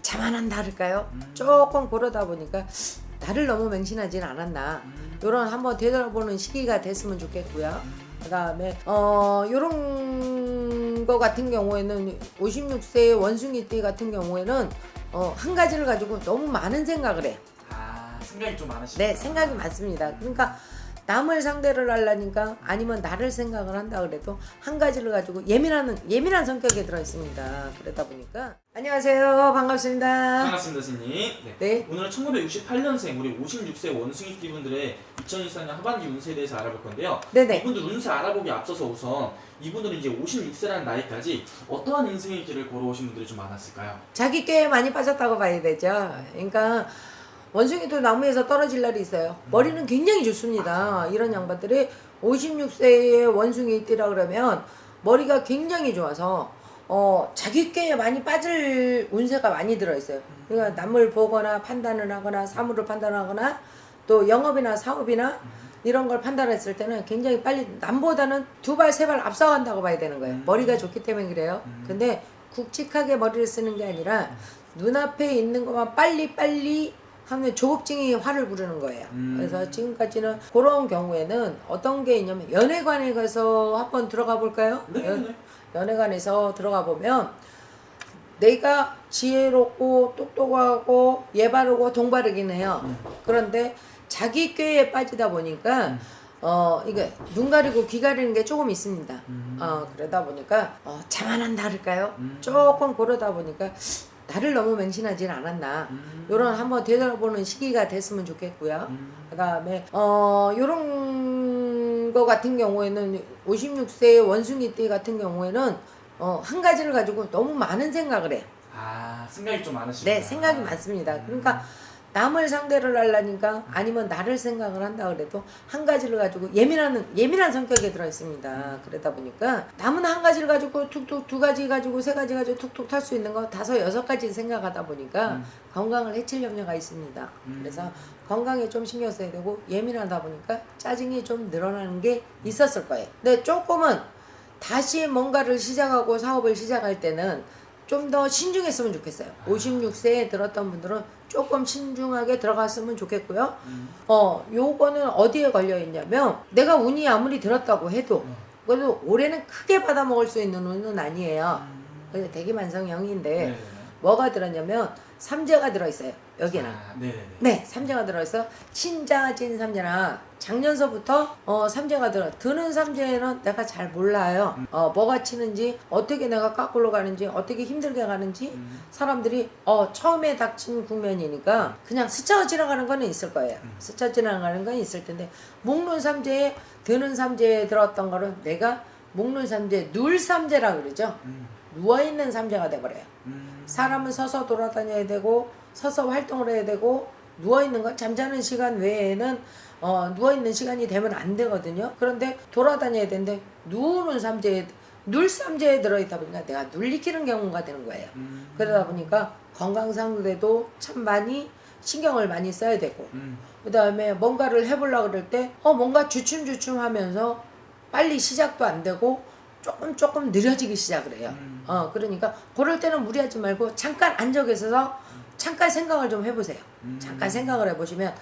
자만한 다를까요? 조금 그러다 보니까 나를 너무 맹신하진 않았나 요런 한번 되돌아보는 시기가 됐으면 좋겠고요. 그 다음에 요런 거 같은 경우에는 56세의 원숭이띠 같은 경우에는 한 가지를 가지고 너무 많은 생각을 해요. 생각이 좀 많으시죠? 네, 생각이 많습니다. 그러니까 남을 상대를 하려니까 아니면 나를 생각을 한다 그래도 한 가지를 가지고 예민한 성격에 들어 있습니다. 그러다 보니까 안녕하세요. 반갑습니다. 반갑습니다, 선생님. 네. 오늘은 1968년생 우리 56세 원숭이띠 분들의 2024년 하반기 운세에 대해서 알아볼 건데요. 네네. 이분들 운세 알아보기 앞서서 우선 이분들은 이제 56세라는 나이까지 어떠한 인생의 길을 걸어오신 분들이 좀 많았을까요? 자기 꾀에 많이 빠졌다고 봐야 되죠. 그러니까 원숭이도 나무에서 떨어질 날이 있어요. 머리는 굉장히 좋습니다. 이런 양반들이 56세의 원숭이띠라 그러면 머리가 굉장히 좋아서 자기 꾀에 많이 빠질 운세가 많이 들어있어요. 그러니까 남을 보거나 판단을 하거나 사물을 판단하거나 또 영업이나 사업이나 이런 걸 판단했을 때는 굉장히 빨리 남보다는 두 발 세 발 앞서간다고 봐야 되는 거예요. 머리가 좋기 때문에 그래요. 근데 굵직하게 머리를 쓰는 게 아니라 눈앞에 있는 것만 빨리 하면 조급증이 화를 부르는 거예요. 그래서 지금까지는 그런 경우에는 어떤 게 있냐면 연애관에 가서 한번 들어가 볼까요? 네. 연애관에서 들어가 보면 내가 지혜롭고 똑똑하고 예바르고 동바르긴 해요. 그런데 자기 꾀에 빠지다 보니까 이게 눈 가리고 귀 가리는 게 조금 있습니다. 그러다 보니까 자만한 다를까요? 조금 그러다 보니까 나를 너무 맹신하진 않았나 요런 한번 되돌아보는 시기가 됐으면 좋겠고요. 그 다음에 요런 거 같은 경우에는 56세의 원숭이띠 같은 경우에는 한 가지를 가지고 너무 많은 생각을 해요. 생각이 좀 많으시죠? 네, 생각이 많습니다. 그러니까 남을 상대를 하려니까 아니면 나를 생각을 한다 그래도 한 가지를 가지고 예민한 성격에 들어 있습니다. 그러다 보니까 남은 한 가지를 가지고 툭툭 두 가지 가지고 세 가지 가지고 툭툭 탈 수 있는 거 다섯 여섯 가지 생각하다 보니까 건강을 해칠 염려가 있습니다. 그래서 건강에 좀 신경 써야 되고 예민하다 보니까 짜증이 좀 늘어나는 게 있었을 거예요. 근데 조금은 다시 뭔가를 시작하고 사업을 시작할 때는 좀 더 신중했으면 좋겠어요. 56세에 들었던 분들은 조금 신중하게 들어갔으면 좋겠고요. 요거는 어디에 걸려 있냐면 내가 운이 아무리 들었다고 해도 그래도 올해는 크게 받아먹을 수 있는 운은 아니에요. 그래서 대기만성형인데 뭐가 들었냐면 삼재가 들어있어요. 여기는. 네, 삼재가 들어있어. 신자진 삼재나 작년서부터 삼재가 드는 삼재는 내가 잘 몰라요. 뭐가 치는지 어떻게 내가 까꿀로 가는지 어떻게 힘들게 가는지 사람들이 처음에 닥친 국면이니까 그냥 스쳐 지나가는 거는 있을 거예요. 스쳐 지나가는 건 있을 텐데 목눈 삼재에 드는 삼재에 들었던 거는 내가 목눈 삼재 누울 삼재라 그러죠. 누워있는 삼재가 돼버려요. 사람은 서서 돌아다녀야 되고 서서 활동을 해야 되고 누워있는 건 잠자는 시간 외에는 누워있는 시간이 되면 안 되거든요. 그런데 돌아다녀야 되는데 누우는 삼재에 눌 삼재에 들어있다 보니까 내가 눌리키는 경우가 되는 거예요. 그러다 보니까 건강상으로도 참 많이 신경을 많이 써야 되고 그 다음에 뭔가를 해보려고 그럴 때 뭔가 주춤주춤 하면서 빨리 시작도 안 되고 조금 느려지기 시작을 해요. 그러니까 그럴 때는 무리하지 말고 잠깐 앉아 계셔서 잠깐 생각을 좀 해보세요. 잠깐 생각을 해보시면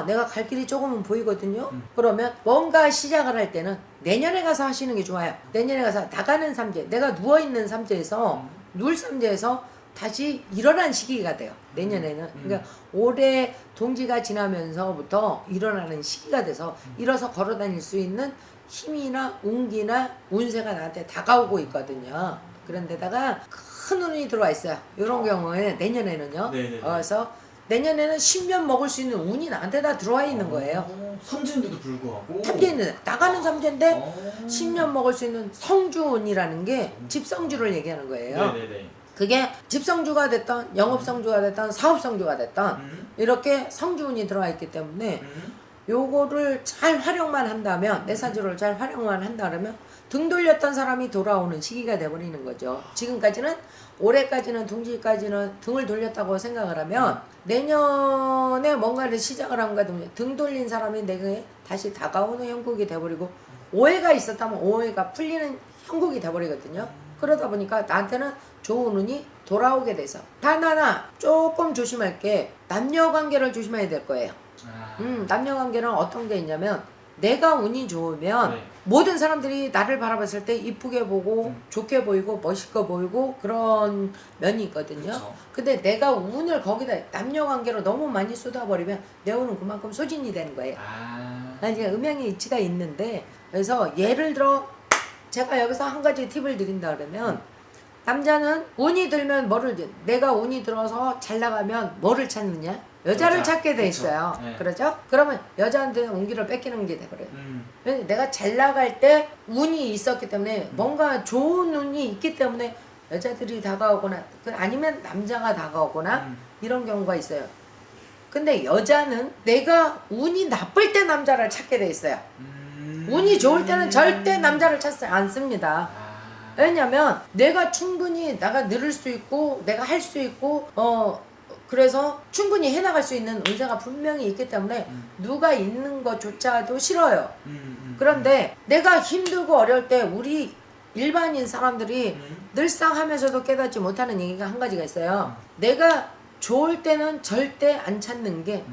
내가 갈 길이 조금은 보이거든요. 그러면 뭔가 시작을 할 때는 내년에 가서 하시는 게 좋아요. 내년에 가서 나가는 삼재, 내가 누워있는 삼재에서 누울 삼재에서 다시 일어난 시기가 돼요. 내년에는. 그러니까 올해 동지가 지나면서부터 일어나는 시기가 돼서 일어서 걸어 다닐 수 있는 힘이나 운기나 운세가 나한테 다가오고 있거든요. 그런데다가 큰 운이 들어와 있어요. 이런 경우에 내년에는요. 그래서 내년에는 10년 먹을 수 있는 운이 나한테 다 들어와 있는 거예요. 삼재인데도 불구하고 삼재는 나가는 삼재인데 10년 먹을 수 있는 성주운이라는 게 집성주를 얘기하는 거예요. 그게 집성주가 됐던 영업성주가 됐던 사업성주가 됐던 이렇게 성주운이 들어와 있기 때문에 요거를 잘 활용만 한다면 내 사주를 잘 활용만 한다면 등 돌렸던 사람이 돌아오는 시기가 돼버리는 거죠. 지금까지는 올해까지는 둥지까지는 등을 돌렸다고 생각을 하면 내년에 뭔가를 시작을 한가 등 돌린 사람이 내게 다시 다가오는 형국이 돼버리고 오해가 있었다면 오해가 풀리는 형국이 돼버리거든요. 그러다 보니까 나한테는 좋은 운이 돌아오게 돼서 단 하나 조금 조심할 게 남녀 관계를 조심해야 될 거예요. 남녀 관계는 어떤 게 있냐면 내가 운이 좋으면 네. 모든 사람들이 나를 바라봤을 때 이쁘게 보고 좋게 보이고 멋있게 보이고 그런 면이 있거든요. 그쵸. 근데 내가 운을 거기다 남녀 관계로 너무 많이 쏟아버리면 내 운은 그만큼 소진이 되는 거예요. 그러니까 음양의 이치가 있는데 그래서 예를 들어 제가 여기서 한 가지 팁을 드린다 그러면 남자는 운이 들면 내가 운이 들어서 잘 나가면 뭐를 찾느냐? 여자를 여자. 찾게 돼 그쵸. 있어요. 네. 그러죠? 그러면 여자한테는 운기를 뺏기는 게 돼버려요. 왜냐면 내가 잘 나갈 때 운이 있었기 때문에 뭔가 좋은 운이 있기 때문에 여자들이 다가오거나 아니면 남자가 다가오거나 이런 경우가 있어요. 근데 여자는 내가 운이 나쁠 때 남자를 찾게 돼 있어요. 운이 좋을 때는 절대 남자를 찾지 않습니다. 왜냐면 내가 충분히 내가 늘을 수 있고 내가 할 수 있고 그래서 충분히 해나갈 수 있는 운세가 분명히 있기 때문에 누가 있는 것조차도 싫어요. 그런데 내가 힘들고 어려울 때 우리 일반인 사람들이 늘상 하면서도 깨닫지 못하는 얘기가 한 가지가 있어요. 내가 좋을 때는 절대 안 찾는 게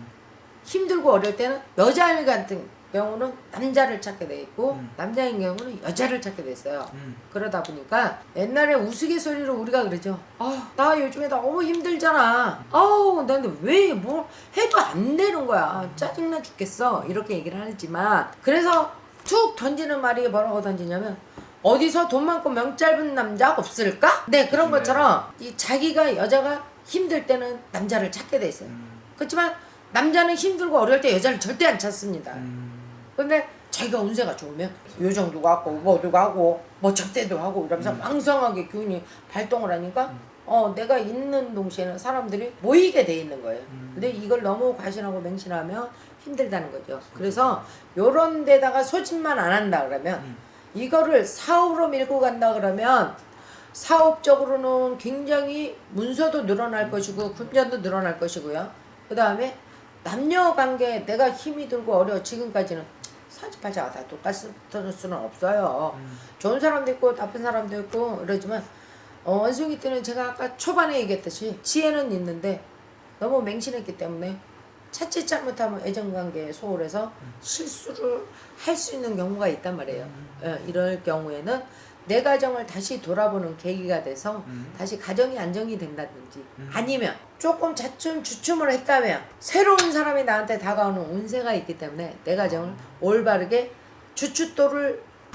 힘들고 어려울 때는 여자 같은 경우는 남자를 찾게 돼 있고 남자인 경우는 여자를 찾게 됐어요. 그러다 보니까 옛날에 우스갯소리로 우리가 그러죠. 나 요즘에 너무 힘들잖아. 나는 왜 뭐 해도 안 되는 거야. 짜증나 죽겠어. 이렇게 얘기를 하지만 그래서 툭 던지는 말이 뭐라고 던지냐면 어디서 돈 많고 명 짧은 남자 없을까? 네, 그런 것처럼 이 자기가 여자가 힘들 때는 남자를 찾게 돼 있어요. 그렇지만 남자는 힘들고 어려울 때 여자를 절대 안 찾습니다. 근데 자기가 운세가 좋으면 요정도 가고 뭐도 가고 뭐 접대도 하고 이러면서 왕성하게 기운이 발동을 하니까 내가 있는 동시에는 사람들이 모이게 돼 있는 거예요. 근데 이걸 너무 과신하고 맹신하면 힘들다는 거죠. 그래서 요런 데다가 소진만 안 한다 그러면 이거를 사업으로 밀고 간다 그러면 사업적으로는 굉장히 문서도 늘어날 것이고 금전도 늘어날 것이고요. 그 다음에 남녀 관계 내가 힘이 들고 어려워 지금까지는 사주팔자가 다 똑같을 수는 없어요. 좋은 사람도 있고 나쁜 사람도 있고 이러지만 원숭이 때는 제가 아까 초반에 얘기했듯이 지혜는 있는데 너무 맹신했기 때문에 자칫 잘못하면 애정관계에 소홀해서 실수를 할 수 있는 경우가 있단 말이에요. 이럴 경우에는 내 가정을 다시 돌아보는 계기가 돼서 다시 가정이 안정이 된다든지 아니면 조금 주춤을 했다면 새로운 사람이 나한테 다가오는 운세가 있기 때문에 내 가정을 올바르게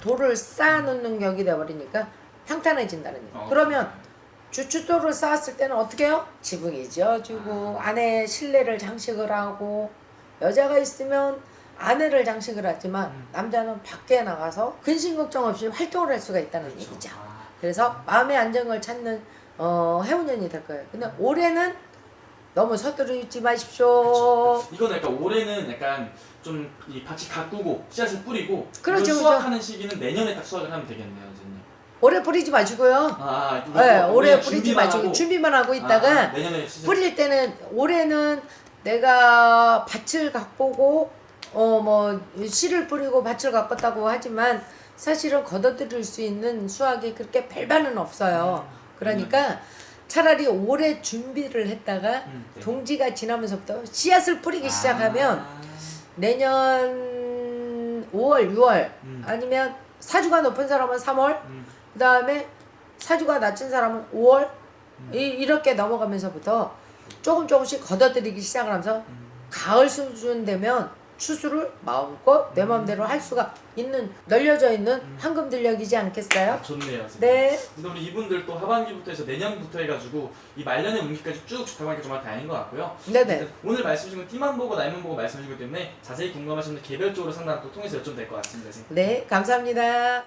돌을 쌓아놓는 격이 돼버리니까 평탄해진다는 얘기예요. 그러면 주춧돌을 쌓았을 때는 어떻게 해요? 지붕이 지어주고 아내의 신뢰를 장식을 하고 여자가 있으면 아내를 장식을 하지만 남자는 밖에 나가서 근심 걱정 없이 활동을 할 수가 있다는 얘기죠. 그래서 마음의 안정을 찾는 해운년이 될 거예요. 근데 올해는 너무 서두르지 마십시오. 이건 약간 올해는 약간 좀 이 밭이 가꾸고 씨앗을 뿌리고 그렇죠, 이걸 그렇죠. 수확하는 시기는 내년에 딱 수확을 하면 되겠네요, 선생님. 올해 뿌리지 마시고요. 네, 올해 뿌리지 마시고 준비만 하고 있다가 내년에 뿌릴 때는 올해는 내가 밭을 가꾸고 뭐 씨를 뿌리고 밭을 가꿨다고 하지만 사실은 걷어들일 수 있는 수확이 그렇게 별반은 없어요. 그러니까 차라리 올해 준비를 했다가 네. 동지가 지나면서부터 씨앗을 뿌리기 시작하면 내년 5월, 6월 아니면 사주가 높은 사람은 3월 그 다음에 사주가 낮은 사람은 5월 이렇게 넘어가면서부터 조금씩 걷어들이기 시작을 하면서 가을 수준 되면 추수를 마음껏 내 마음대로 할 수가 있는 널려져 있는 황금 들녘이지 않겠어요? 좋네요, 선생님. 네. 근데 우리 이분들 또 하반기부터 해서 내년부터 해가지고 이 말년의 운기까지 쭉 좋다고 하니까 정말 다행인 것 같고요. 네네. 오늘 말씀 주신 띠만 보고 날만 보고 말씀해 주기 때문에 자세히 궁금하신 분들 개별적으로 상담 또 통해서 여쭤도 될 것 같습니다, 선생님. 네, 감사합니다.